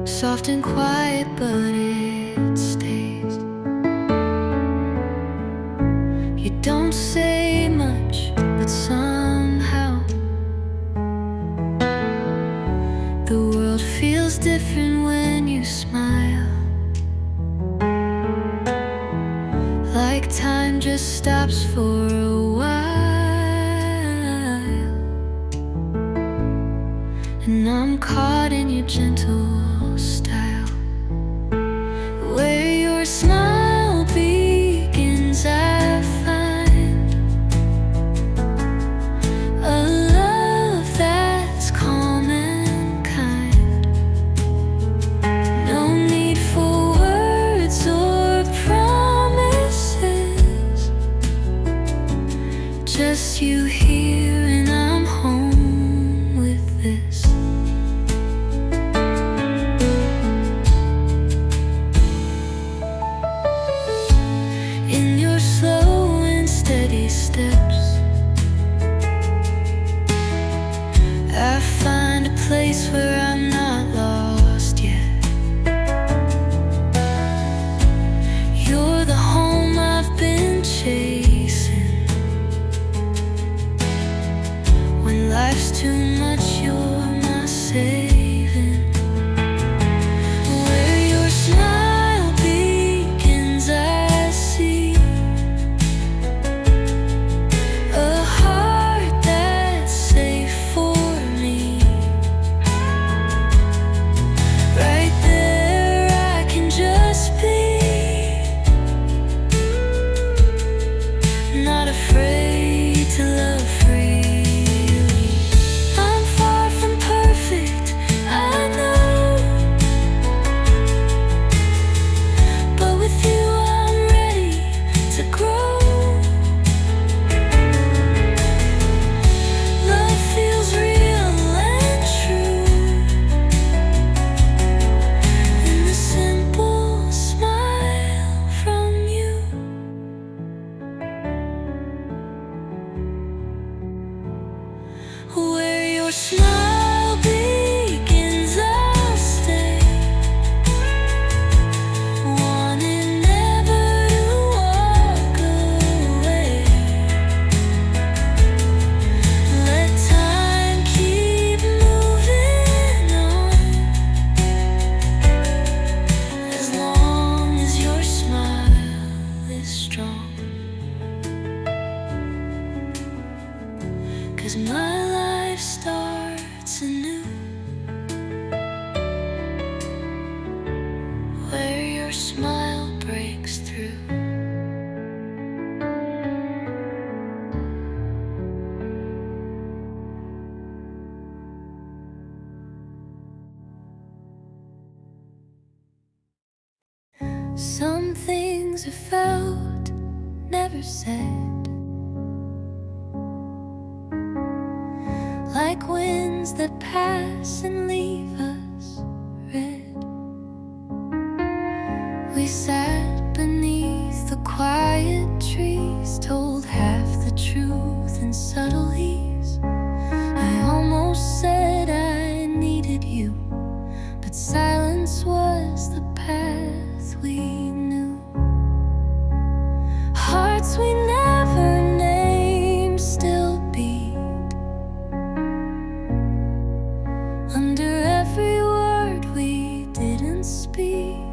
soft and quiet, but it stays. You don't say much, but somehow the world feels different when you smile. Like time just stops for a while, and I'm caught in your gentle style. Where your smile begins, I find a love that's calm and kind. No need for words or promises, just you here and I'm home with this. In your slow and steady steps, I find a place where I'm not lost yet. You're the home I've been chasing. When life's too much, you're my saving. Where your smile begins, I see a heart that's safe for me. Right there I can just be, not afraid to love freely. I'm far from perfect, I know, but with you I'm ready to grow. Love feels real and true in the simple smile from you. Where your smile begins, I'll stay, wanting never to walk away. Let time keep moving on, as long as your smile is strong. 'Cause my life starts anew where your smile breaks through. Some things are felt, never said, like winds that pass and leave us red. We sat beneath the quiet trees, told half the truth in subtle ease. I almost said I needed you, but silence was the path we knew. Hearts we never named still beat under every word we didn't speak.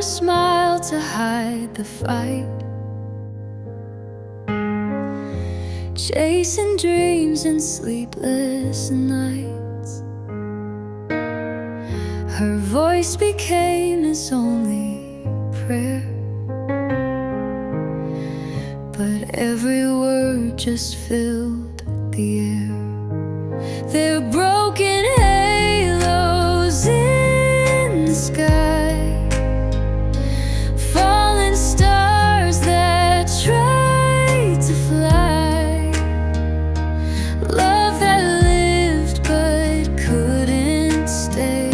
a smile to hide the fight. Chasing dreams and sleepless nights. Her voice became his only prayer, but every word just filled the air. They're broken halos in the sky, fallen stars that try to fly. Love that lived but couldn't stay.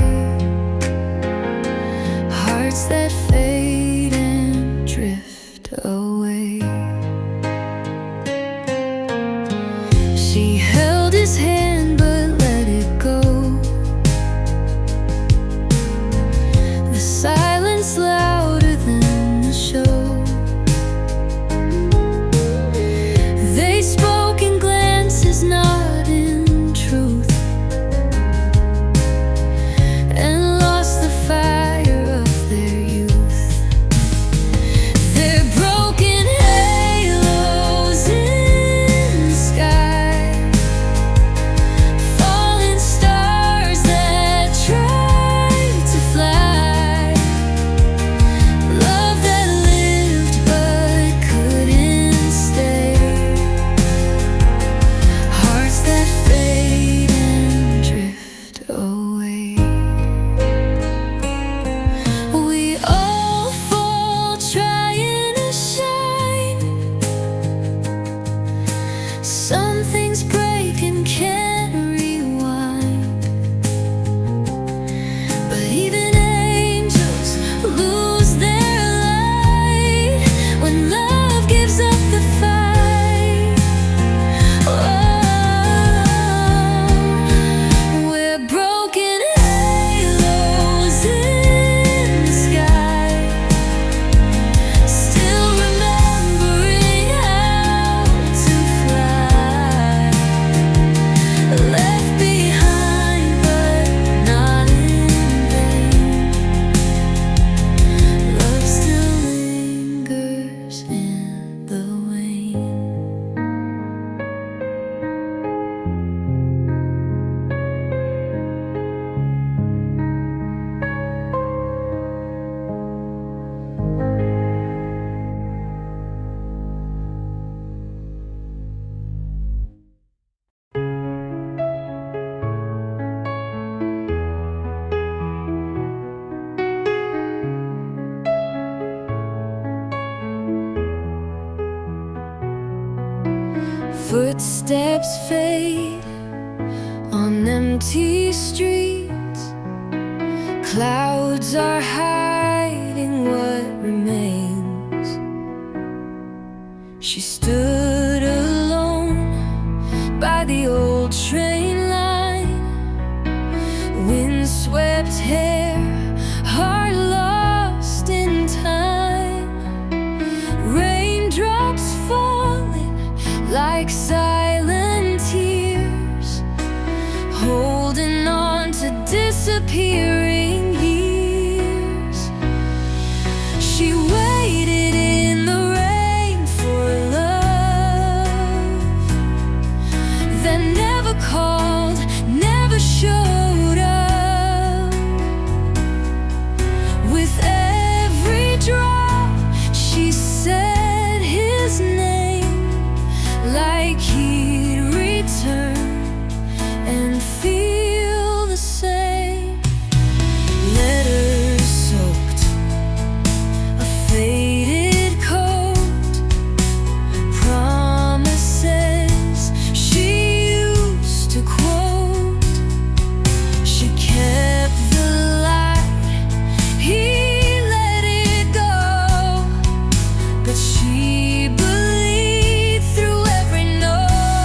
Hearts that fade and drift away. She held his hand but let it go. The silence louder than the show. They spoke in glances, not in truth, and lost the fire of their youth. They're broken halos in the sky, fallen stars that try to fly. Love that lived but couldn't stay. Hearts that fade and drift away. We all fall trying to shine. Some things break and can't rewind, but even angels lose their light when love gives up the fight. Oh, we're broken halos in the sky, still remembering how to fly. Left behind but not in vain. Love still lingers in the wane. Footsteps fade on empty streets. Clouds are hiding what remains. She stood alone by the old train line. Windswept hair, heart lost in time. Raindrops falling like silent tears, holding on to disappearing years. She waited in the rain for love that never called, never showed up. With every drop, she said his name, like he'd return and feel the same. Letters soaked, a faded coat, promises she used to quote. She kept the light, he let it go, but she believed through every note.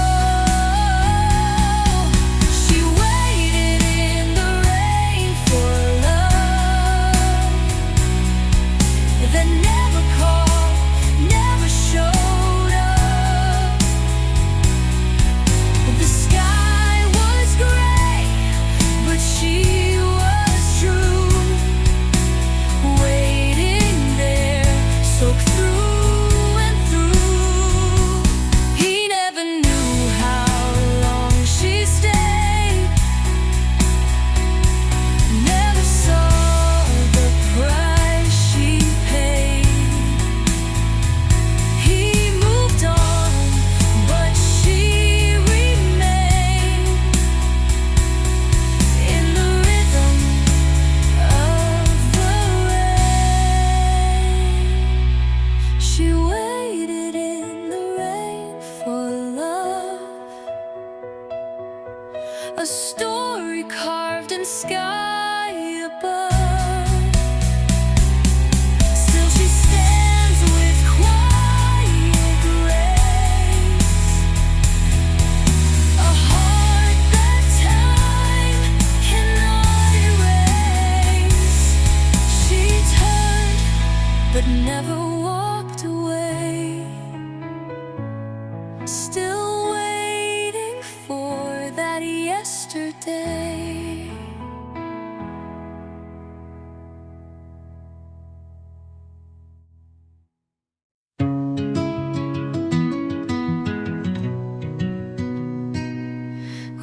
still waiting for that yesterday.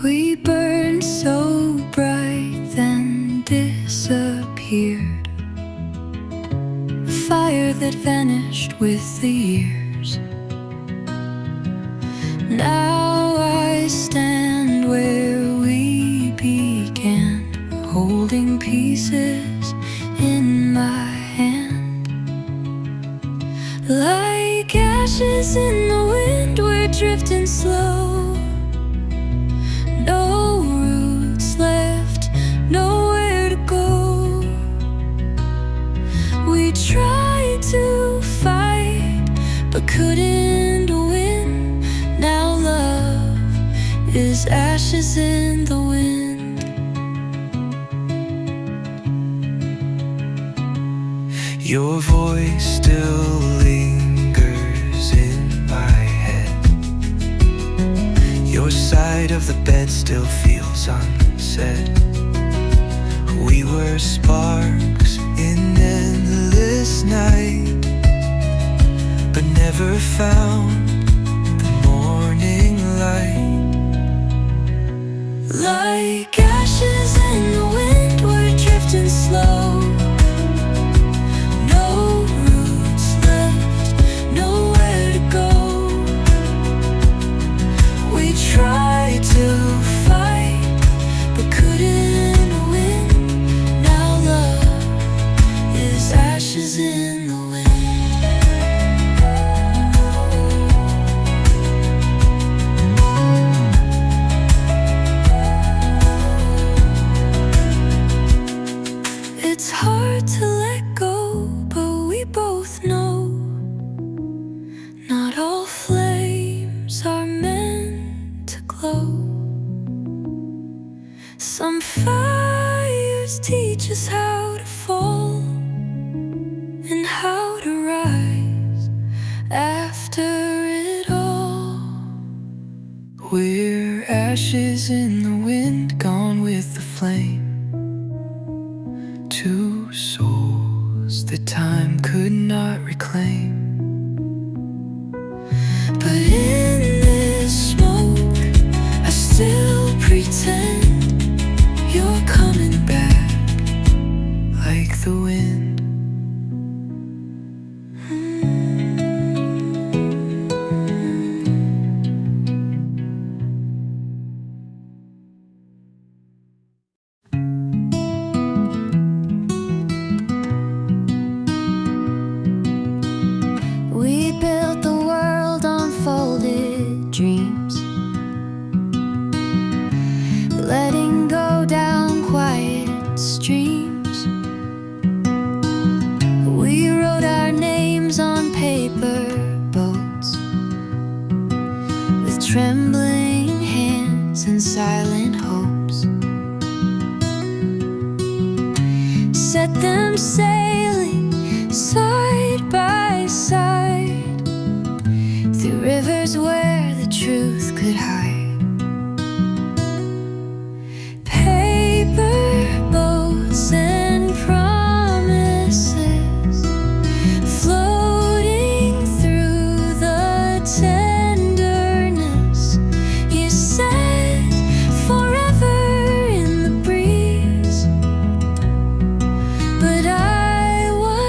We burned so bright, then disappeared. A fire that vanished with the years. Now I stand where we began, holding pieces in my hand. Like ashes in the wind, we're drifting slow. No roots left, nowhere to go. We tried to fight, but couldn't win. Now love is ashes in the wind. Your voice still lingers in my head. Your side of the bed still feels unsaid. We were sparks in endless night, but never found the morning light. Like ashes in the wind, we're drifting slow. No roots left, nowhere to go. We tried to fight, but couldn't win. Now love is ashes in the wind. It's hard to let go, but we both know not all flames are meant to glow. Some fires teach us how to fall and how to rise after it all. We're ashes in the wind, gone with the flame. Two souls that time could not reclaim. But in this smoke, I still pretend you're coming back. Like the wind. We built the world on folded dreams, letting go down quiet streams. We wrote our names on paper boats, with trembling hands and silent hopes. Set them sailing side by side, through rivers where the truth could hide. Paper boats and promises, floating through the tenderness. You said forever in the breeze, but I was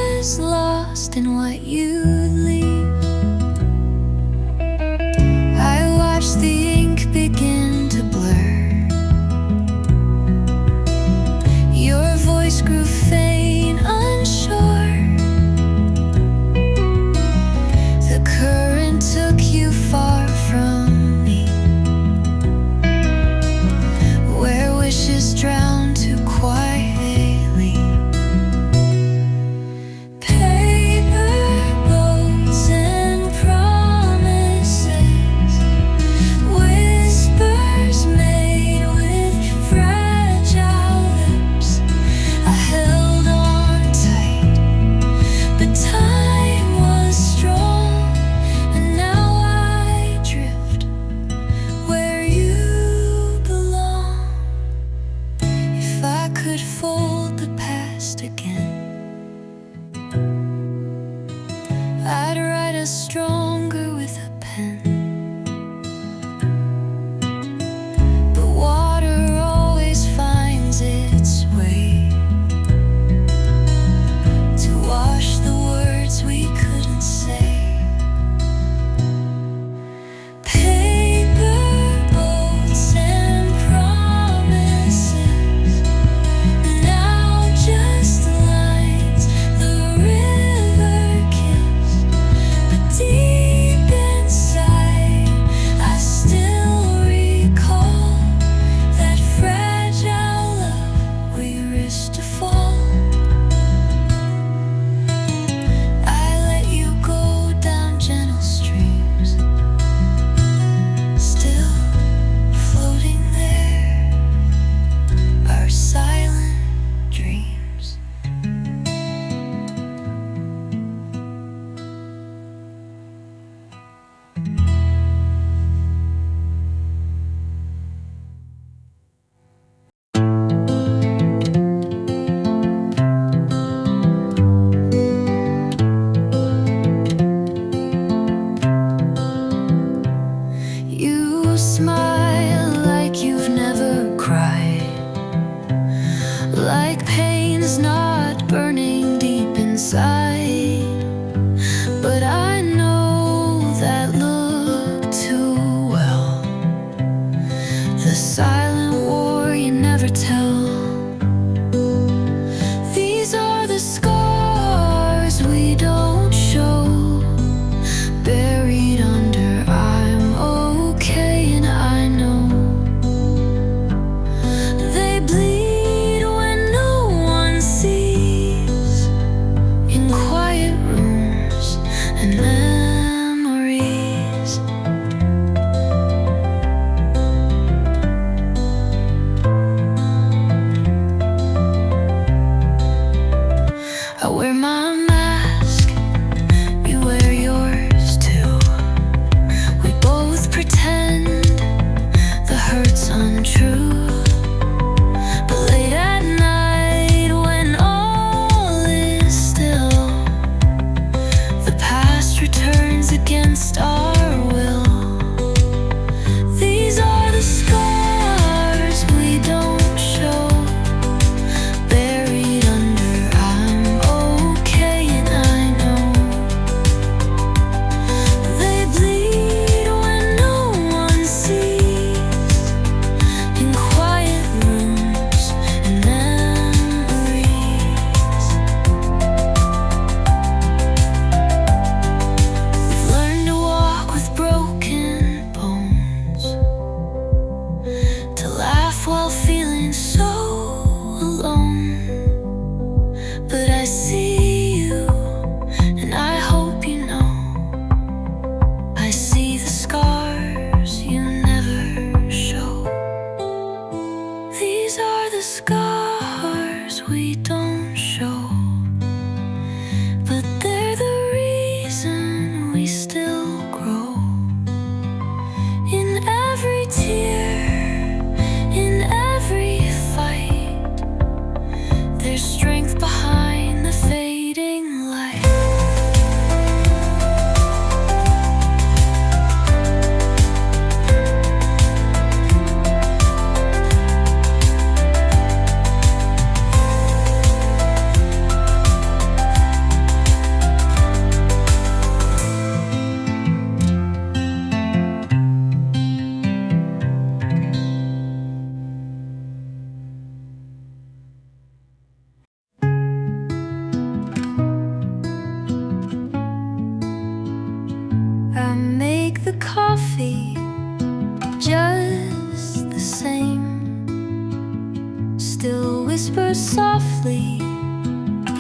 whisper softly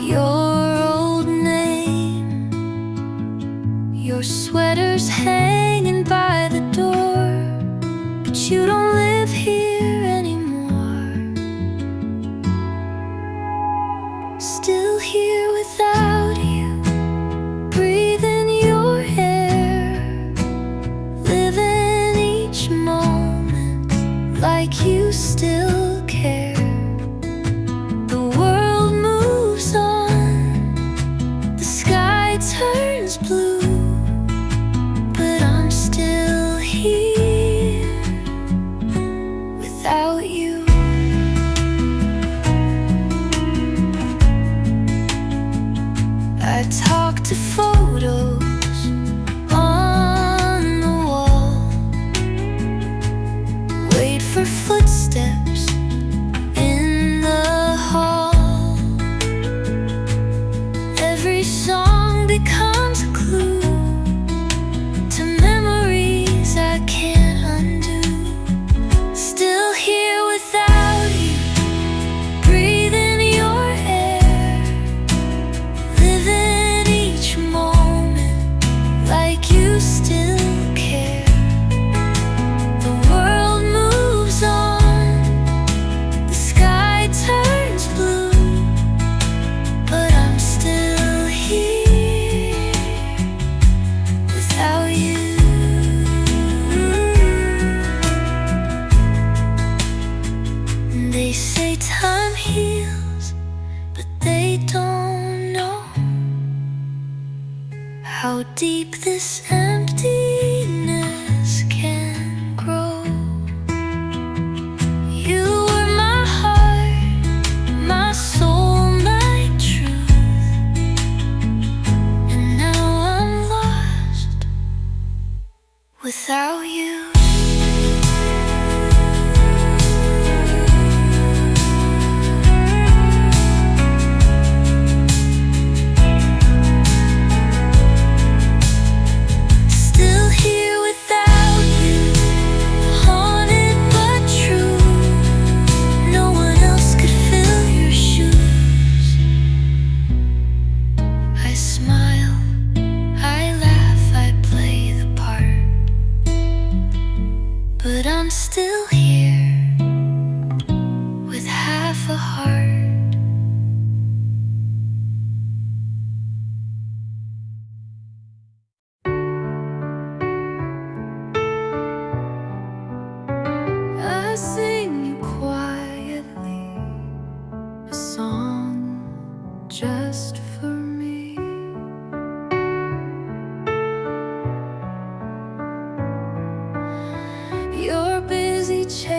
your old name. Your sweater's hanging by the door, but you don't live here anymore. Still here without you, breathing your air, living each moment like you still care. The world moves on, the sky turns blue, but I'm still here without you. I talk to photos on the wall, wait for footsteps in the hall. Every song becomes a clue to memories I can't undo. Still here without you, breathing your air, living each moment like you still care. The world moves on, the sky turns blue, but I'm still here without you. They say time heals, but they don't know how deep this emptiness can grow. You were my heart, my soul, my truth, and now I'm lost without you. Still here without you, haunted but true. No one else could fill your shoes. I smile, I laugh, I play the part, but I'm still here with half a heart. I sing you quietly a song just for me. You're busy chasing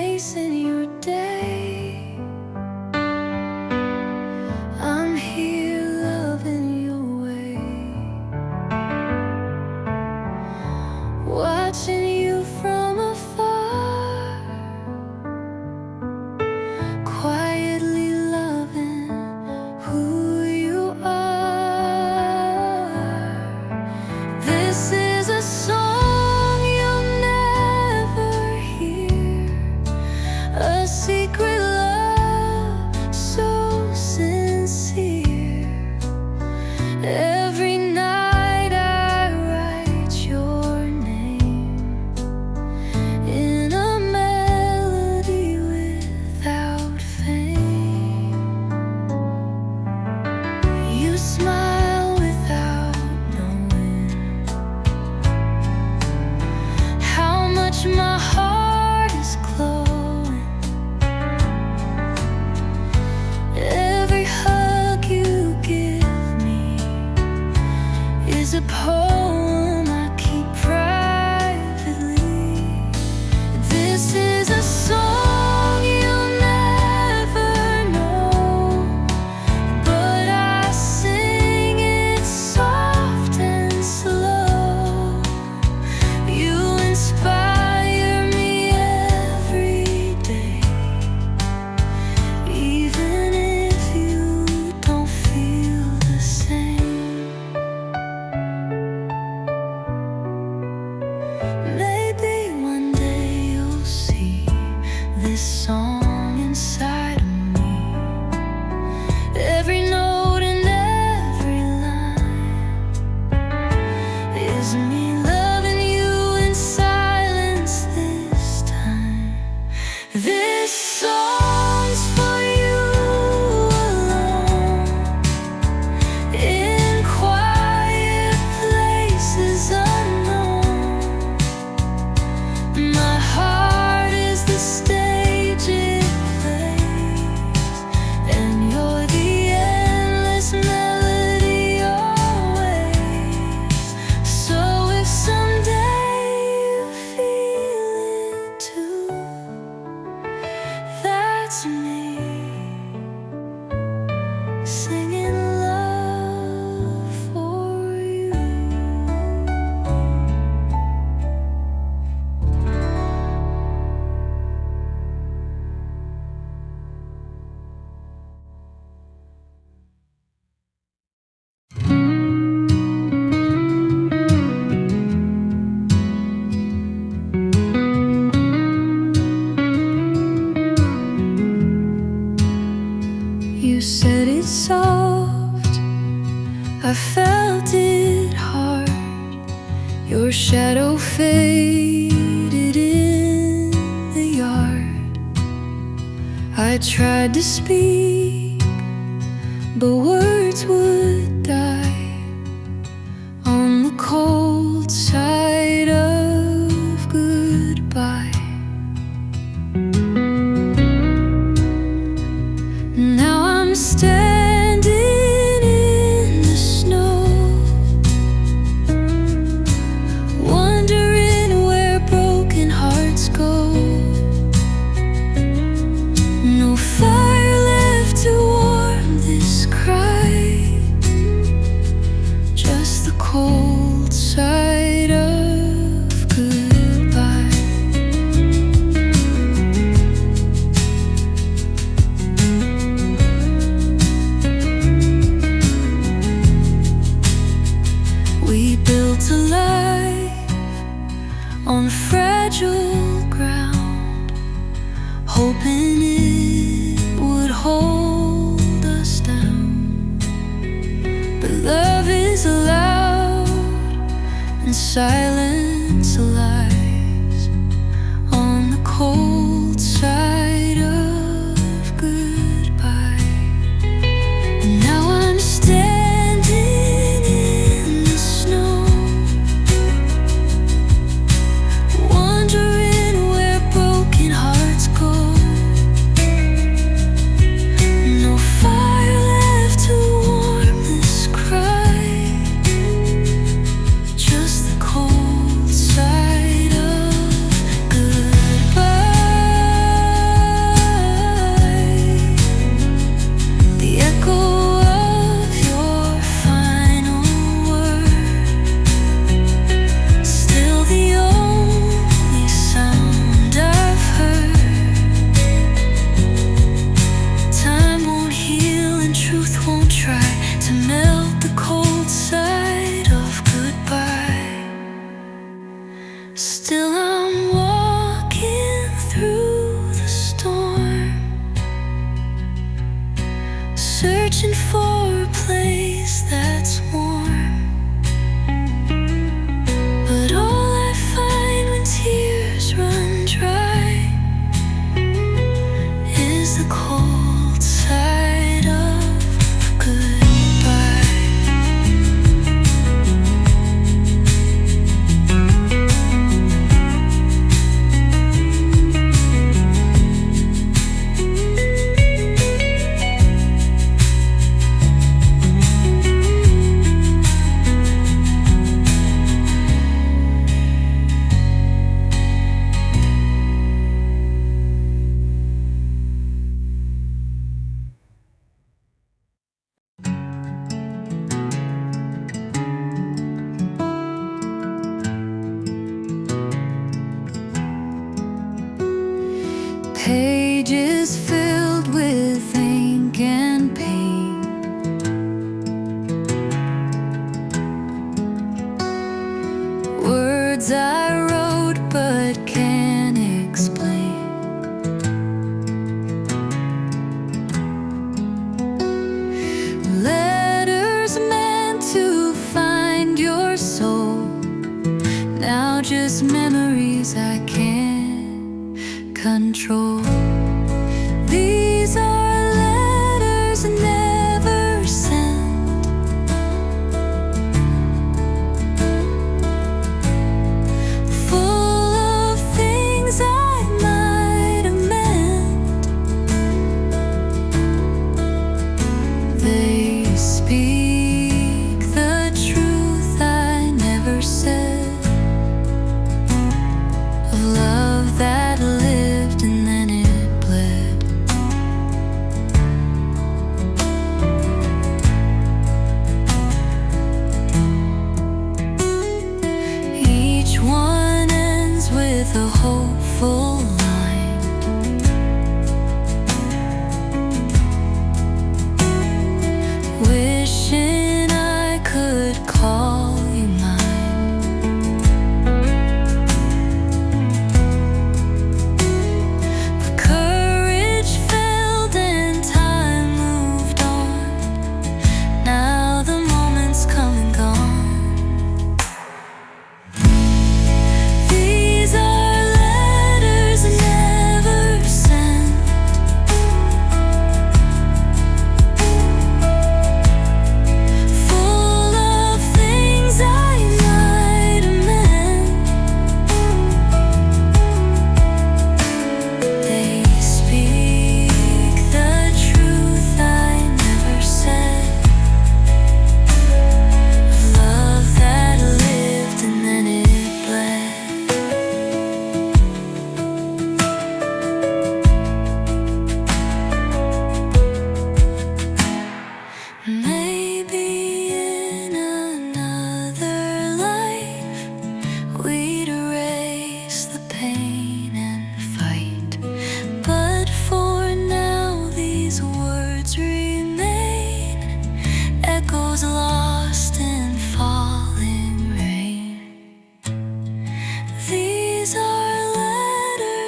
I felt it hard. Your shadow faded in the yard. I tried to speak, but words would die on the cold side of goodbye. Now I'm standing in the snow, wondering where broken hearts go. No fire left to warm this cry, just the cold side of goodbye. We built a life on fragile ground, hoping it would hold us down. But love is loud and silence lies on the cold side of goodbye. And now I'm standing in the snow, wondering where broken hearts go. No fire left to warm this cry, just the cold side of goodbye. The echo of your final word, still the only sound I've heard. Time won't heal and truth won't try to melt the cold side of goodbye. Still I'm walking through the storm, searching for a place that's warm. But all I find when tears run dry is the cold side of goodbye. Pages filled with ink and pain, words I wrote but can't explain. Letters meant to find your soul, now just memories I can't control. These are letters never sent, full of things I might have meant. They speak the truth I never said, of love that lived and then it bled. Each one ends with a hopeful line, wishing I could call you mine.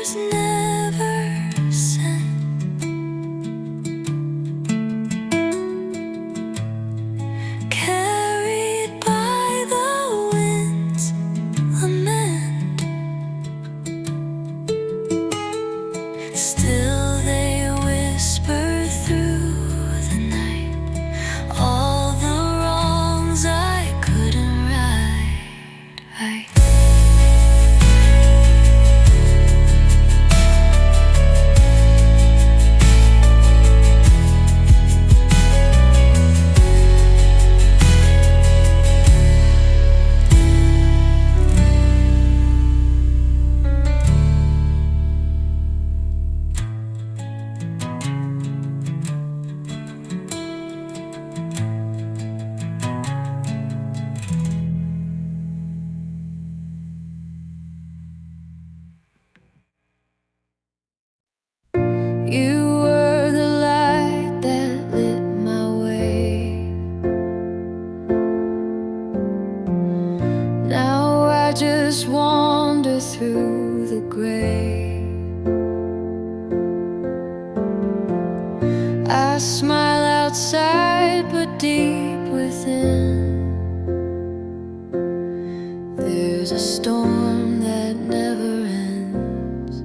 letters never sent, carried by the wind's lament. Still they whisper through the night all the wrongs I couldn't right. You were the light that lit my way. Now I just wander through the gray. I smile outside, but deep within there's a storm that never ends.